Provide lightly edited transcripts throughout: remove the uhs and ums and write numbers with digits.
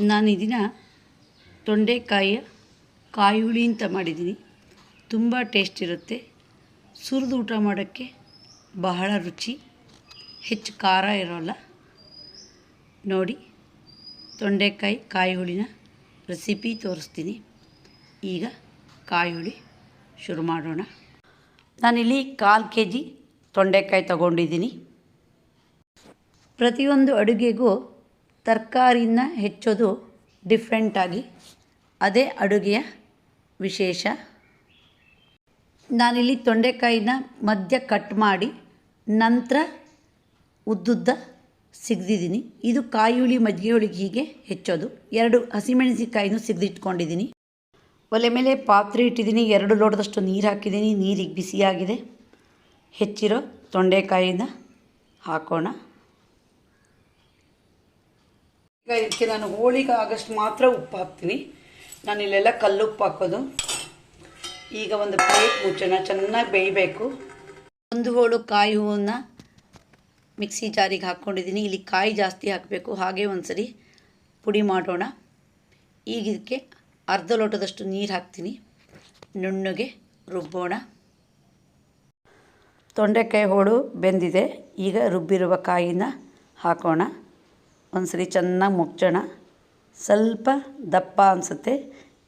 ನಾನು ಈ ದಿನ ತೊಂಡೆಕಾಯಿಯ ಕಾಯಿ ಹುಳಿ ಅಂತ ಮಾಡಿದ್ದೀನಿ. ತುಂಬ ಟೇಸ್ಟ್ ಇರುತ್ತೆ. ಸುರಿದು ಊಟ ಮಾಡೋಕ್ಕೆ ಬಹಳ ರುಚಿ, ಹೆಚ್ಚು ಖಾರ ಇರೋಲ್ಲ. ನೋಡಿ, ತೊಂಡೆಕಾಯಿ ಕಾಯಿ ಹುಳಿನ ರೆಸಿಪಿ ತೋರಿಸ್ತೀನಿ. ಈಗ ಕಾಯಿ ಹುಳಿ ಶುರು ಮಾಡೋಣ. ನಾನಿಲ್ಲಿ 1/4 kg ತೊಂಡೆಕಾಯಿ ತಗೊಂಡಿದ್ದೀನಿ. ಪ್ರತಿಯೊಂದು ಅಡುಗೆಗೂ ತರಕಾರಿನ ಹೆಚ್ಚೋದು ಡಿಫ್ರೆಂಟಾಗಿ, ಅದೇ ಅಡುಗೆಯ ವಿಶೇಷ. ನಾನಿಲ್ಲಿ ತೊಂಡೆಕಾಯಿನ ಮಧ್ಯ ಕಟ್ ಮಾಡಿ ನಂತರ ಉದ್ದುದ್ದ ಸಿಗ್ದಿದ್ದೀನಿ. ಇದು ಕಾಯಿ ಹುಳಿ ಮಜ್ಜಿಗೆ ಹುಳಿಗೆ ಹೀಗೆ ಹೆಚ್ಚೋದು. 2 ಹಸಿಮೆಣಸಿನಕಾಯಿನೂ ಸಿಗ್ದಿಟ್ಕೊಂಡಿದ್ದೀನಿ. ಒಲೆ ಮೇಲೆ ಪಾತ್ರೆ ಇಟ್ಟಿದ್ದೀನಿ. 2 ಲೋಟದಷ್ಟು ನೀರು ಹಾಕಿದ್ದೀನಿ. ನೀರಿಗೆ ಬಿಸಿಯಾಗಿದೆ. ಹೆಚ್ಚಿರೋ ತೊಂಡೆಕಾಯಿನ ಹಾಕೋಣ. ಈಗ ಇದಕ್ಕೆ ನಾನು ಹೋಳಿಗೆ ಆಗಷ್ಟು ಮಾತ್ರ ಉಪ್ಪು ಹಾಕ್ತೀನಿ. ನಾನಿಲ್ಲೆಲ್ಲ ಕಲ್ಲುಪ್ಪು ಹಾಕೋದು. ಈಗ ಒಂದು ಪ್ಲೇಟ್ ಮುಚ್ಚೋಣ. ಚೆನ್ನಾಗಿ ಬೇಯಬೇಕು. 1 ಹೋಳು ಕಾಯಿ ಹೂವನ್ನು ಮಿಕ್ಸಿ ಜಾರಿಗೆ ಹಾಕ್ಕೊಂಡಿದ್ದೀನಿ. ಇಲ್ಲಿ ಕಾಯಿ ಜಾಸ್ತಿ ಹಾಕಬೇಕು. ಹಾಗೆ ಒಂದು ಸರಿ ಪುಡಿ ಮಾಡೋಣ. ಈಗ ಇದಕ್ಕೆ ಅರ್ಧ ಲೋಟದಷ್ಟು ನೀರು ಹಾಕ್ತೀನಿ. ನುಣ್ಣಗೆ ರುಬ್ಬೋಣ. ತೊಂಡೆಕಾಯಿ ಹೋಳು ಬೆಂದಿದೆ. ಈಗ ರುಬ್ಬಿರುವ ಕಾಯಿನ ಹಾಕೋಣ. ಒಂದು ಸರಿ ಚೆನ್ನಾಗಿ ಮುಚ್ಚೋಣ. ಸ್ವಲ್ಪ ದಪ್ಪ ಅನಿಸುತ್ತೆ.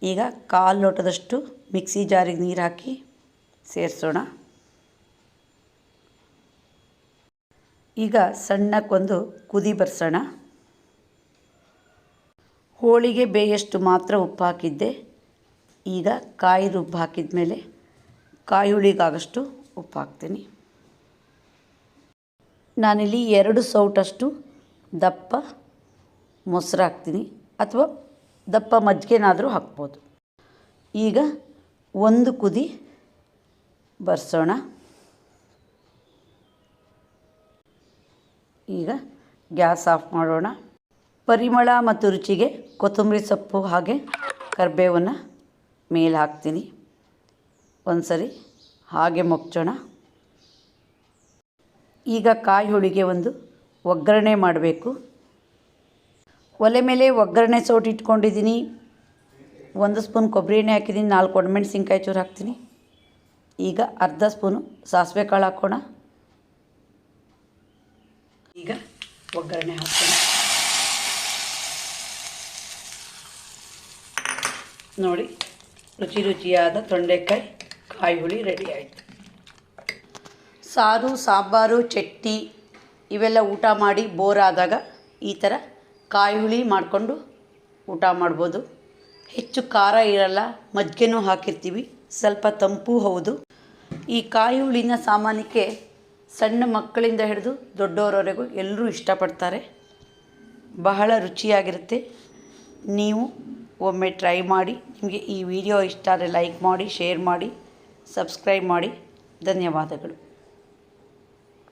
ಈಗ 1/4 ಲೋಟದಷ್ಟು ಮಿಕ್ಸಿ ಜಾರಿಗೆ ನೀರು ಹಾಕಿ ಸೇರಿಸೋಣ. ಈಗ ಸಣ್ಣಕ್ಕೊಂದು ಕುದಿ ಬರ್ಸೋಣ. ಹೋಳಿಗೆ ಬೇಯಷ್ಟು ಮಾತ್ರ ಉಪ್ಪು ಹಾಕಿದ್ದೆ. ಈಗ ಕಾಯಿ ರುಬ್ಬು ಹಾಕಿದ ಮೇಲೆ ಕಾಯಿ ಹುಳಿಗಾಗಷ್ಟು ಉಪ್ಪು ಹಾಕ್ತೀನಿ. ನಾನಿಲ್ಲಿ 2 ಸೌಟಷ್ಟು ದಪ್ಪ ಮೊಸರು ಹಾಕ್ತೀನಿ, ಅಥವಾ ದಪ್ಪ ಮಜ್ಜಿಗೆನಾದರೂ ಹಾಕ್ಬೋದು. ಈಗ 1 ಕುದಿ ಬರ್ಸೋಣ. ಈಗ ಗ್ಯಾಸ್ ಆಫ್ ಮಾಡೋಣ. ಪರಿಮಳ ಮತ್ತು ರುಚಿಗೆ ಕೊತ್ತಂಬರಿ ಸೊಪ್ಪು ಹಾಗೆ ಕರಿಬೇವನ್ನು ಮೇಲೆ ಹಾಕ್ತೀನಿ. ಒಂದು ಸರಿ ಹಾಗೆ ಮುಚ್ಚೋಣ. ಈಗ ಕಾಯಿ ಹುಳಿಗೆ ಒಂದು ಒಗ್ಗರಣೆ ಮಾಡಬೇಕು. ಒಲೆ ಮೇಲೆ ಒಗ್ಗರಣೆ ಸೌಟು ಇಟ್ಕೊಂಡಿದ್ದೀನಿ. 1 ಸ್ಪೂನ್ ಕೊಬ್ಬರಿ ಎಣ್ಣೆ ಹಾಕಿದ್ದೀನಿ. 4 ಒಣಮೆಣಸಿನ್ಕಾಯಿ ಚೂರು ಹಾಕ್ತೀನಿ. ಈಗ ಅರ್ಧ ಸ್ಪೂನು ಸಾಸಿವೆ ಕಾಳು ಹಾಕೋಣ. ಈಗ ಒಗ್ಗರಣೆ ಹಾಕೋಣ. ನೋಡಿ, ರುಚಿಯಾದ ತೊಂಡೆಕಾಯಿ ಕಾಯಿ ಹುಳಿ ರೆಡಿ ಆಯಿತು. ಸಾರು, ಸಾಂಬಾರು, ಚಟ್ನಿ ಇವೆಲ್ಲ ಊಟ ಮಾಡಿ ಬೋರ್ ಆದಾಗ ಈ ಥರ ಕಾಯಿ ಹುಳಿ ಮಾಡಿಕೊಂಡು ಊಟ ಮಾಡ್ಬೋದು. ಹೆಚ್ಚು ಖಾರ ಇರಲ್ಲ. ಮಜ್ಜಿಗೆನೂ ಹಾಕಿರ್ತೀವಿ. ಸ್ವಲ್ಪ ತಂಪು ಹೌದು. ಈ ಕಾಯಿ ಹುಳಿನ ಸಾಮಾನ್ಯಕ್ಕೆ ಸಣ್ಣ ಮಕ್ಕಳಿಂದ ಹಿಡಿದು ದೊಡ್ಡವರವರೆಗೂ ಎಲ್ಲರೂ ಇಷ್ಟಪಡ್ತಾರೆ. ಬಹಳ ರುಚಿಯಾಗಿರುತ್ತೆ. ನೀವು ಒಮ್ಮೆ ಟ್ರೈ ಮಾಡಿ. ನಿಮಗೆ ಈ ವಿಡಿಯೋ ಇಷ್ಟ ಆದರೆ ಲೈಕ್ ಮಾಡಿ, ಶೇರ್ ಮಾಡಿ, ಸಬ್ಸ್ಕ್ರೈಬ್ ಮಾಡಿ. ಧನ್ಯವಾದಗಳು.